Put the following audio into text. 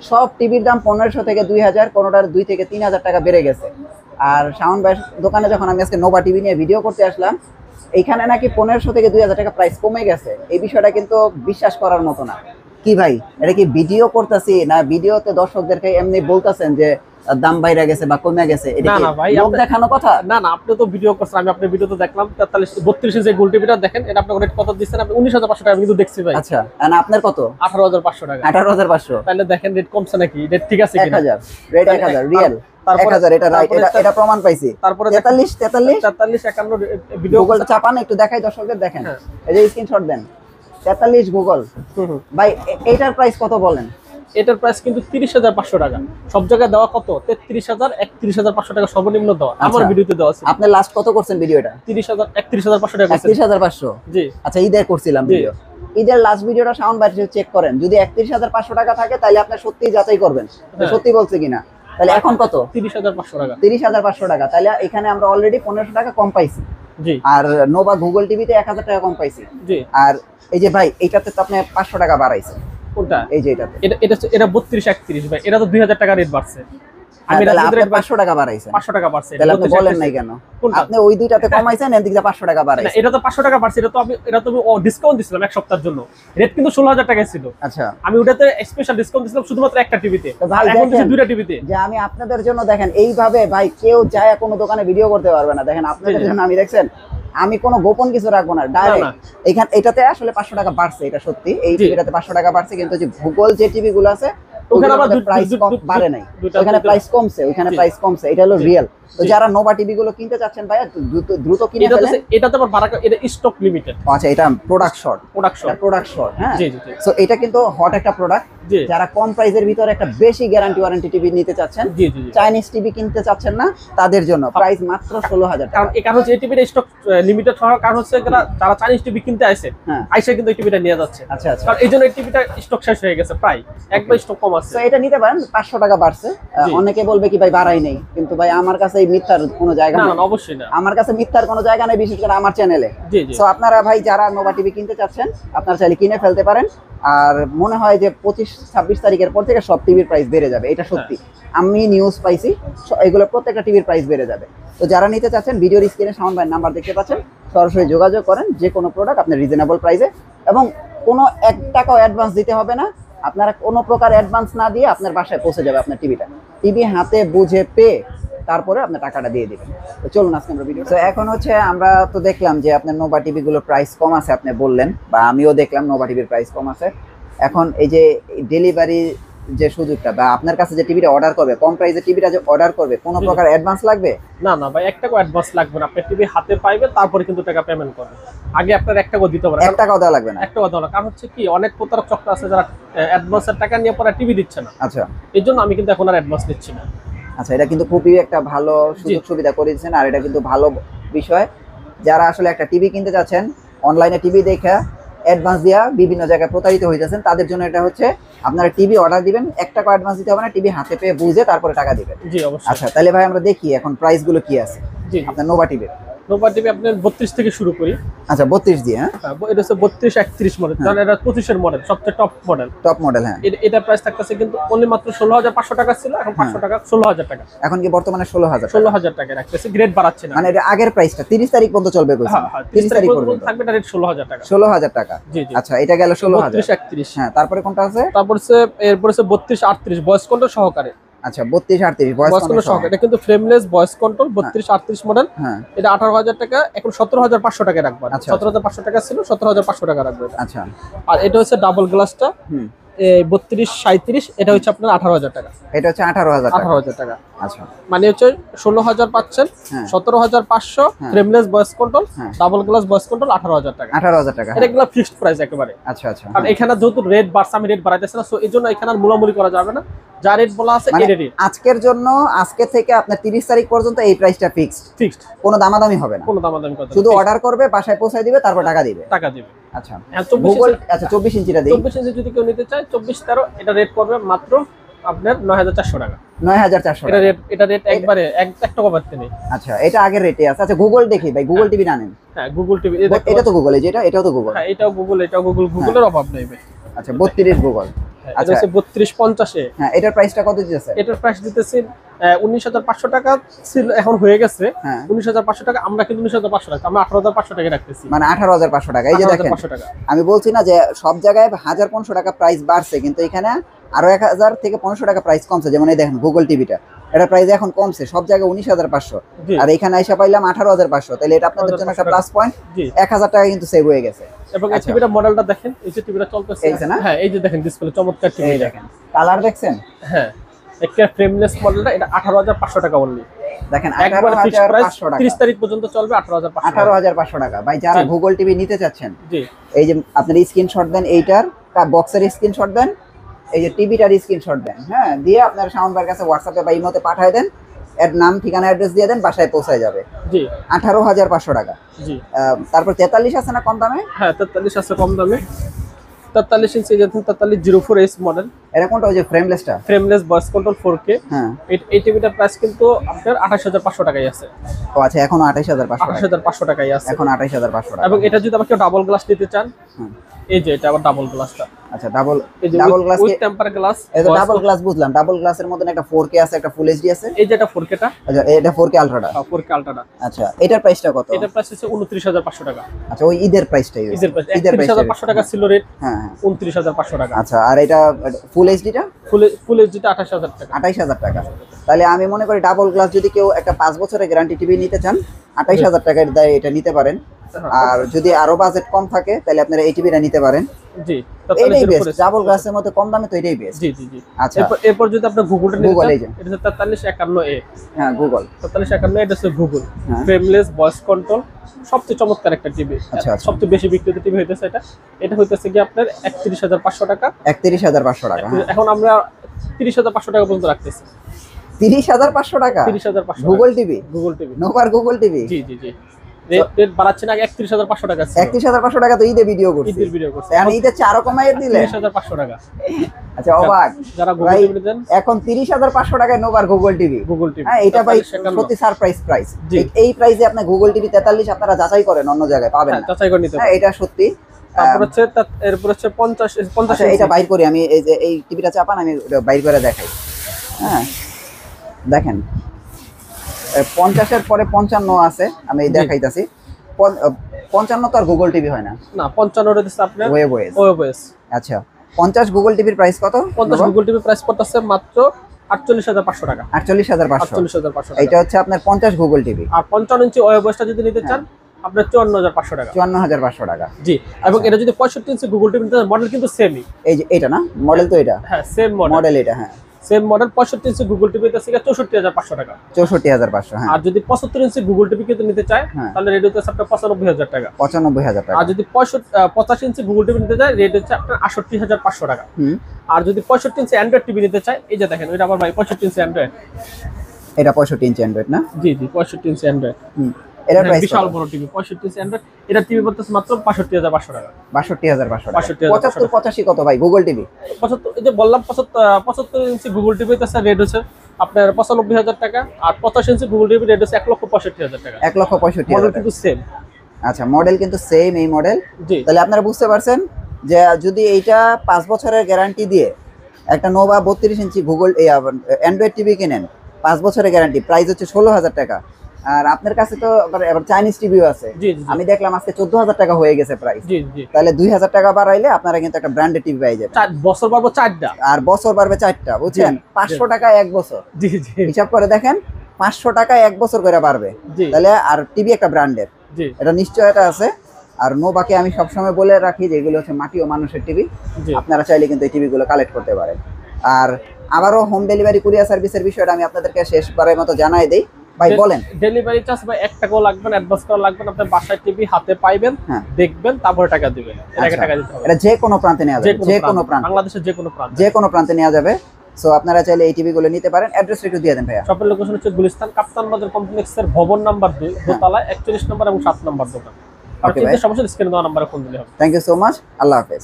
সব টিভির দাম 1500 থেকে 2000, কোনোটার 2 থেকে 3000 টাকা বেড়ে গেছে। আর শাওন ভাই দোকানে যখন আমি আজকে নোভা টিভি নিয়ে ভিডিও করতে আসলাম, এইখানে নাকি 1500 থেকে 2000 টাকা প্রাইস কমে গেছে। এই বিষয়টা কিন্তু বিশ্বাস করার মতো না। কি ভাই, এটা কি ভিডিও করতেছি না ভিডিওতে দর্শকদেরকে এমনি বলতেছেন যে দাম বাইরে গেছে বা কমে গেছে? এটা কি লোক দেখানো কথা? না না, আপনি তো ভিডিও করছেন, আমি আপনার ভিডিও তো দেখলাম। 32 ইঞ্চি গোল টিভিটা দেখেন, এটা আপনার রেট কত দিচ্ছেন আপনি? 19500 টাকা কিন্তু দেখছি ভাই। আচ্ছা, আর আপনার কত? 18500 টাকা। 18500। তাহলে দেখেন রেট কমছে নাকি, রেট ঠিক আছে কিনা? 1000 রেট 1000 রিয়েল 1000, এটা রাইট, এটা প্রমাণ পাইছি। তারপরে 43 51 ভিডিও গুগল চাপান, একটু দেখাই দর্শকদের, দেখেন এই যে স্ক্রিনশট দেন। 43 গুগল ভাই, এইটার প্রাইস কত বলেন? এটার প্রাইস কিন্তু 30500 টাকা। সব জায়গায় দেওয়া কত? 33000, 31500 টাকা সর্বনিম্ন দেওয়া। আমার ভিডিওতে দেওয়া আছে। আপনি লাস্ট কত করছেন ভিডিওটা? 31500 টাকা। 31500 জি। আচ্ছা, ঈদের করছিলাম ভিডিও। ঈদের লাস্ট ভিডিওটা শাওন ভাই চেক করেন, যদি 31500 টাকা থাকে তাহলে আপনি সত্যিই যাচাই করবেন সত্যি বলছে কিনা। তাহলে এখন কত? 30500 টাকা। 30500 টাকা। তাহলে এখানে আমরা অলরেডি 1500 টাকা কম পাইছি। জি। আর নোভা গুগল টিভিতে 1000 টাকা কম পাইছি। জি। আর এই যে ভাই, এইটাতে তো আপনি 500 টাকা বাড়াইছেন। কোনটা? এই যে এটাতে। এটা 32 31 ভাই, এটা তো 2000 টাকা রেট বাড়ছে। আমি আপনি 500 টাকা বাড়াইছেন। 500 টাকা বাড়ছে। তাহলে আপনি বলেন নাই কেন? আপনি ওই দুইটাতে কমাইছেন, এর দিকে 500 টাকা বাড়াইছেন। এটা তো 500 টাকা বাড়ছে। এটা তো ডিসকাউন্ট দিছিলাম এক সপ্তাহের জন্য। রেট কিন্তু 16000 টাকা ছিল। আচ্ছা, আমি ওটাতে স্পেশাল ডিসকাউন্ট দিছিলাম শুধুমাত্র একটা টিভিতে। এখন দিছি দুইটা টিভিতে। যে আমি আপনাদের জন্য দেখেন এইভাবে ভাই কেউ যায় কোনো দোকানে ভিডিও করতে পারবে না। দেখেন আপনাদের জন্য আমি দেখছেন আমি কোনো গোপন কিছু রাখবো না, ডাইরেক্ট এখানে এটাতে আসলে 500 টাকা বাড়ছে, এটা সত্যি। এই টিভিটাতে 500 টাকা বাড়ছে, কিন্তু যে ভূগোল যে টিভি গুলো আছে ওখানে আমাদের প্রাইস কম বাড়ে নাই, ওখানে প্রাইস কমছে, ওখানে প্রাইস কমছে। এটা হলো রিয়েল। তো যারা নোভা টিভি গুলো কিনতে চাচ্ছেন ভাই, দ্রুত কিনে ফেলেন। এটাতে আবার বাড়া, এটা স্টক লিমিটেড। আচ্ছা, এটা প্রোডাক্ট শর্ট। হ্যাঁ, জি জি। সো এটা কিন্তু হট একটা প্রোডাক্ট। যারা কম প্রাইসের ভিতরে একটা বেশি গ্যারান্টি ওয়ারেন্টি টিভি নিতে চাচ্ছেন, চাইনিজ টিভি কিনতে চাচ্ছেন না, তাদের জন্য প্রাইস মাত্র 16000 টাকা। কারণ এই কারণ হচ্ছে এই টিভিটা স্টক লিমিটেড হওয়ার কারণ হচ্ছে যারা চাইনিজ টিভি কিনতে আসে আইসা কিন্তু এই টিভিটা নিয়ে যাচ্ছে। আচ্ছা আচ্ছা, কারণ এই জন্য এই টিভিটা স্টক শেষ হয়ে গেছে, প্রায় একবার স্টক কম আছে। তো এটা নিতে পারেন, 500 টাকা বাড়ছে। অনেকে বলবে কি ভাই বাড়াই নেই, কিন্তু ভাই আমার কাছে এই মিথ্যার কোনো জায়গা নেই। না, অবশ্যই না, আমার কাছে মিথ্যার কোনো জায়গা নেই, বিশেষ করে আমার চ্যানেলে। সো আপনারা ভাই যারা নোভা টিভি কিনতে চাচ্ছেন, আপনারা চাইলে কিনে ফেলতে পারেন। আর মনে হয় যে 25-26 তারিখের পর থেকে সব টিভির প্রাইস বেড়ে যাবে, এটা সত্যি। আমি নিউজ পাইছি, এগুলো প্রত্যেকটা টিভির প্রাইস বেড়ে যাবে। তো যারা নিতে চাচ্ছেন, ভিডিওর স্ক্রিনে শাওন ভাইয়ের নাম্বার দেখতে পাচ্ছেন, সরাসরি যোগাযোগ করেন। যে কোনো প্রোডাক্ট আপনার রিজনেবল প্রাইসে, এবং কোনো 1 টাকাও অ্যাডভান্স দিতে হবে না। আপনারা কোনো প্রকার অ্যাডভান্স না দিয়ে আপনার বাসায় পৌঁছে যাবে আপনার টিভিটা। টিভি হাতে বুঝে পেয়ে তারপরে আপনার টাকাটা দিয়ে দিবেন। তো চলুন আজকে আমরা ভিডিও। তো এখন হচ্ছে আমরা তো দেখলাম যে আপনার নোভা টিভি গুলো প্রাইস কম আছে, আপনি বললেন, বা আমিও দেখলাম নোভা টিভির প্রাইস কম আছে। এখন এই যে ডেলিভারি যে সুযোগটা, বা আপনার কাছে যে টিভিটা অর্ডার করবে, কম প্রাইসে টিভিটা যে অর্ডার করবে, কোনো প্রকার অ্যাডভান্স লাগবে? না না ভাই, 1 টাকা অ্যাডভান্স লাগবে না। আপনি টিভি হাতে পাইবেন, তারপরে কিন্তু টাকা পেমেন্ট করবেন। আগে আপনার 1 টাকাও দিতে হবে না। 1 টাকাও দেওয়া লাগবে না? 1 টাকা দেওয়া। কারণ হচ্ছে কি, অনেক প্রতারক চক্র আছে যারা অ্যাডভান্সের টাকা নিয়ে পরে টিভি দিচ্ছে না। আচ্ছা, এই জন্য আমি কিন্তু এখন আর অ্যাডভান্স দিচ্ছি না। আচ্ছা, এটা কিন্তু খুবই একটা ভালো সুযোগ সুবিধা করে দিচ্ছেন। আর এটা কিন্তু ভালো বিষয়, যারা আসলে একটা টিভি কিনতে যাচ্ছেন, অনলাইনে টিভি দেখা অ্যাডভান্স দিয়া বিভিন্ন জায়গায় প্রতারিত হয়ে যাচ্ছেন, তাদের জন্য এটা হচ্ছে আপনারা টিভি অর্ডার দিবেন, 1 টাকা অ্যাডভান্স দিতে হবে না, টিভি হাতে পেয়ে বুঝে তারপরে টাকা দিবেন। জি অবশ্যই। আচ্ছা, তাহলে ভাই আমরা দেখি এখন প্রাইস গুলো কি আছে আপনার নোভা টিভির। নোভা টিভি আপনার 32 থেকে শুরু করি। আচ্ছা, 32 দিয়ে। হ্যাঁ, এটা হচ্ছে 32 31 মডেল, কারণ এটা 25 এর মডেল, সবচেয়ে টপ মডেল। হ্যাঁ, এটা প্রাইস থাকতেছে কিন্তু অনলি মাত্র 16500 টাকা ছিল, এখন 500 টাকা 16000 টাকা। এখন কি বর্তমানে 16000 টাকা রাখতেছে, গ্রেড বাড়াচ্ছে না। মানে এটা আগের প্রাইসটা 30 তারিখ পর্যন্ত চলবে কইছেন? 30 তারিখ পর্যন্ত থাকবে, এটা রেট 16000 টাকা। 16000 টাকা। জি জি। আচ্ছা, এটা গেল 16000। 32 31। হ্যাঁ, তারপরে কোনটা আছে? তারপরে এরপরে 32 38 ভয়েস কন্ট্রোল সহকারে। আচ্ছা, 32 38 ভয়েস কন্ট্রোল সহকারে। এটা কিন্তু ফ্রেমলেস ভয়েস কন্ট্রোল, 32 38 মডেল। হ্যাঁ, এটা 18000 টাকা, এখন 17500 টাকা রাখবেন। 17500 টাকা ছিল, 17500 টাকা রাখবেন। আচ্ছা, আর এটা হচ্ছে ডাবল গ্লাসটা, 32 37, এটা হচ্ছে আপনার 18000 টাকা। এটা হচ্ছে 18000 টাকা। 18000 টাকা। আচ্ছা, মানে হচ্ছে 16000 পাচ্ছেন, 17500 frameless voice control, double glass voice control, 18000 টাকা। 18000 টাকা। এটা গুলো ফিক্সড প্রাইস একেবারে। আচ্ছা আচ্ছা। আর এখানে যেহেতু রেট বাড়ছে, আমি রেট বাড়াইতেছি না, সো এইজন্য এখানে আর মুলামুলি করা যাবে না। যা রেট বলা আছে এই রেটই আজকের জন্য। আজকে থেকে আপনার 30 তারিখ পর্যন্ত এই প্রাইসটা ফিক্সড, কোনো দামাদামি হবে না। কোনো দামাদামি করতে, শুধু অর্ডার করবে, বাসায় পৌঁছে দিবে, তারপর টাকা দিবে। আচ্ছা, গুগল। আচ্ছা, 24 ইঞ্চিটা দিই। 24 ইঞ্চি যদি কেউ নিতে চায়, 24 13, এটা রেট পড়বে মাত্র আপনার 9400 টাকা। 9400 এটা রেট একবারে 1 টাকা বাড়তে নেই। আচ্ছা, এটা আগের রেটে আছে। আচ্ছা, গুগল দেখি ভাই, গুগল টিভি জানেন? হ্যাঁ, গুগল টিভি। এটা তো গুগল, এই যেটা, এটাও তো গুগল। হ্যাঁ, এটাও গুগল, এটাও গুগল, গুগলের অভাব নেই ভাই। আচ্ছা, 32 গুগল। এটা হচ্ছে 3250 হ্যাঁ এটার প্রাইসটা কত দিতেছে? এটার প্রাইস দিতেছি 19500 টাকা ছিল, এখন হয়ে গেছে 19500 টাকা। আমরা কিন্তু 19500 টাকা, আমরা 18500 টাকা রাখতেছি, মানে 18500 টাকা। এই যে দেখেন 18500 টাকা। আমি বলছি না যে সব জায়গায় 1500 টাকা প্রাইস বাড়ছে, কিন্তু এখানে আরো 1000 থেকে 1500 টাকা প্রাইস কমছে। যেমন এই দেখেন গুগল টিভিটা, এটা প্রাইস এখন কমছে, সব জায়গায় 19500, আর এখানে আইসা পাইলাম 18500। তাহলে এটা আপনাদের জন্য একটা প্লাস পয়েন্ট, 1000 টাকা কিন্তু সেভ হয়ে গেছে। এবং এই টিভিটা মডেলটা দেখেন, এই যে টিভিটা চলতেছে, হ্যাঁ এই যে দেখেন ডিসপ্লে চমৎকার টিভি দেখেন, কালার দেখছেন, হ্যাঁ একটা ফ্রেমলেস মডেলটা, এটা 18500 টাকা অনলি। দেখেন 18500 টাকা, 30 তারিখ পর্যন্ত চলবে 18500 টাকা। ভাই যারা গুগল টিভি নিতে চাচ্ছেন, জি এই যে আপনার স্ক্রিনশট দেন, এইটার বক্সের স্ক্রিনশট দেন, এই যে টিভিটার স্ক্রিনশট দেন, হ্যাঁ দিয়ে আপনার শাওন ভাইয়ের কাছে হোয়াটসঅ্যাপে বা ইমোতে পাঠিয়ে দেন, এর নাম ঠিকানা অ্যাড্রেস দিয়ে দেন, বাসায় পৌঁছায় যাবে। জি 18500 টাকা। জি তারপর 43 আছে না কম দামে? হ্যাঁ 43 আছে কম দামে, 43 ইঞ্চি, যে 4304S মডেল। এটা কোনটা? ওই যে ফ্রেমলেসটা, ফ্রেমলেস ভয়েস কন্ট্রোল 4K। হ্যাঁ এই টিভিটার প্রাইস কিন্তু আপনার 28500 টাকাই আছে। ও আচ্ছা, এখন 28500 টাকাই আছে, এখন 28500 টাকা। এবং এটা যদি আমাকে ডাবল গ্লাস নিতে চান, এই যে এটা আবার ডাবল গ্লাসটা, আচ্ছা double glass, with temper glass. এই যে ডাবল গ্লাস বুঝলাম, ডাবল গ্লাসের মধ্যে একটা 4K আছে, একটা ফুল এইচডি আছে। এই যে এটা 4K টা, আচ্ছা এটা 4K আলট্রাটা। 4K আলট্রাটা। আচ্ছা এটার প্রাইসটা কত? এটার প্রাইস হচ্ছে 29500 টাকা। আচ্ছা ওই ঈদের প্রাইসটাই, ঈদের প্রাইস 31500 টাকা ছিল রেট, হ্যাঁ 29500 টাকা। আচ্ছা আর এটা ফুল এইচডিটা? ফুল এইচডিটা 28000 টাকা। 28000 টাকা। তাহলে আমি মনে করি ডাবল গ্লাস যদি কেউ একটা 5 বছরের গ্যারান্টি টিভি নিতে চান, 28000 টাকার দায় এটা নিতে পারেন। আর যদি আরো বাজেট কম থাকে তাহলে আপনারা এই টিভিটা নিতে পারেন। জি এটাই বেস্ট, ডাবল গ্লাসের মধ্যে কম দামে তো এটাই বেস্ট। জি জি জি। আচ্ছা এরপর যদি আপনি গুগলটা নিতে চান, এই যে এটা হচ্ছে 4351A। হ্যাঁ গুগল 4351A, এটা হচ্ছে গুগল ফ্রেমলেস ভয়েস কন্ট্রোল, সবচেয়ে চমৎকার একটা টিভি। আচ্ছা সবচেয়ে বেশি বিক্রিত টিভি হইতেছে এটা হইতেছে কি আপনার 31500 টাকা। 31500 টাকা। এখন আমরা 30500 টাকা পর্যন্ত রাখতেছি। 30500 টাকা 30500 গুগল টিভি, গুগল টিভি, নোভার গুগল টিভি। জি জি জি। রেট বাড়াচ্ছে না, 31500 টাকা ছিল। 31500 টাকা তো ঈদে ভিডিও করছি, ঈদের ভিডিও করছি, এখন ঈদে 4 কমাইয়ে দিলে 30500 টাকা। আচ্ছা অবাক, যারা গুগল টিভি দেন এখন 30500 টাকায় নোভার গুগল টিভি। গুগল টিভি, হ্যাঁ এটা ভাই সত্যি সারপ্রাইজ প্রাইস। এই প্রাইসে আপনি গুগল টিভি 43 আপনারা যাচাই করেন, অন্য জায়গায় পাবেন না, যাচাই করে নিতে হ্যাঁ এটা সত্যি। তারপর হচ্ছে এরপর হচ্ছে 50 এটা বাইর করি আমি, এই যে এই টিভিটা চাপান, আমি এটা বাইর করে দেখাই। হ্যাঁ দেখেন 50 এর পরে 55 আছে, আমি দেখাইতাছি। 55 তো আর গুগল টিভি হয় না, না 55 হচ্ছে আপনার ওয়েবওয়েস। আচ্ছা 50 গুগল টিভির প্রাইস কত? 50 গুগল টিভির প্রাইস পড়তেছে মাত্র 48500 টাকা। 48500 এটা হচ্ছে আপনার 50 গুগল টিভি। আর 55 ইঞ্চি ওয়েবওয়েসটা যদি নিতে চান আপনার 54500 টাকা। 54500 টাকা। জি, এবং এটা যদি 65 ইঞ্চি গুগল টিভি নিতে চান, মডেল কিন্তু সেমই। এই যে এটা না মডেল, তো এটা হ্যাঁ সেম মডেল এটা, হ্যাঁ সেম মডেল। 65 ইঞ্চি গুগল টিভি তে 64500 টাকা। 64500, হ্যাঁ। আর যদি 75 ইঞ্চি গুগল টিভি কিন্তু নিতে চায়, তাহলে রেট হচ্ছে আপনার 95000 টাকা। 95000 টাকা। আর যদি 85 ইঞ্চি গুগল টিভি নিতে চায়, রেট হচ্ছে আপনার 68500 টাকা। আর যদি 65 ইঞ্চি অ্যান্ড্রয়েড টিভি নিতে চায়, এই যে দেখেন এটা আমার ভাই 65 ইঞ্চি অ্যান্ড্রয়েড, এটা 65 ইঞ্চি অ্যান্ড্রয়েড না? জি জি 65 ইঞ্চি অ্যান্ড্রয়েড। এর প্রাইস বিশাল বড় টিভি, 65 ইঞ্চি অ্যান্ড্রয়েড। এটা টিভি পড়তেছে মাত্র 65500 টাকা। 62500 টাকা। 75 85 কত ভাই গুগল টিভি? 75, এই যে বললাম 75 ইঞ্চি গুগল টিভি তে রেট হচ্ছে আপনার 95000 টাকা। আর 85 ইঞ্চি গুগল টিভি রেট হচ্ছে 1,65,000 টাকা। 1,65,000 মডেল কিন্তু সেম। আচ্ছা মডেল কিন্তু সেম, এই মডেল। তাহলে আপনারা বুঝতে পারছেন যে যদি এইটা 5 বছরের গ্যারান্টি দিয়ে একটা নোভা 32 ইঞ্চি গুগল অ্যান্ড্রয়েড টিভি কিনেন, 5 বছরের গ্যারান্টি, প্রাইস হচ্ছে 16000 টাকা। আর আপনার কাছে তো আবার চাইনিজ টিভিও আছে, আমি দেখলাম আজকে 14000 টাকা হয়ে গেছে প্রাইস। তাহলে 2000 টাকা বাড়াইলে আপনারা কিন্তু একটা ব্র্যান্ডেড টিভি পেয়ে যাবেন। বছর বাড়বে 4টা, আর বছর বাড়বে 4টা, বুঝছেন? 500 টাকা এক বছর, জি জি হিসাব করে দেখেন 500 টাকা এক বছর করে বাড়বে। তাহলে আর টিভি একটা ব্র্যান্ডের, এটা নিশ্চয়তা আছে। আর নোভাকে আমি সবসময় বলে রাখি যে এগুলো হচ্ছে মাটি ও মানুষের টিভি, আপনারা চাইলে কিন্তু এই টিভিগুলো কালেক্ট করতে পারেন। আর আবারও হোম ডেলিভারি কুরিয়ার সার্ভিসের বিষয়টা আমি আপনাদেরকে শেষবারের মতো জানাই দেই। ভাই বলেন, ডেলিভারি চার্জ ভাই 1 টাকাও লাগবে না, অ্যাডভান্স করা লাগবে না। আপনি বাসায় টিভি হাতে পাইবেন, দেখবেন, তারপরে টাকা দিবেন। এর আগে টাকা দিতে হবে। এটা যে কোনো প্রান্তে নেওয়া যাবে, যে কোনো প্রান্তে, বাংলাদেশের যে কোনো প্রান্তে নেওয়া যাবে। সো আপনারা চাইলে এই টিভি গুলো নিতে পারেন। অ্যাড্রেসটা একটু দিয়ে দেন ভাইয়া। শপের লোকেশন হচ্ছে গুলিস্তান কাপ্তান বাজার কমপ্লেক্সের ভবন নাম্বার 2 দোতলায় 41 নম্বর এবং 7 নম্বর দোকান। আর কিন্তু সমস্যা স্ক্রিনে দেওয়া নম্বরে ফোন দিলে হবে। থ্যাংক ইউ সো মাচ, আল্লাহ হাফেজ।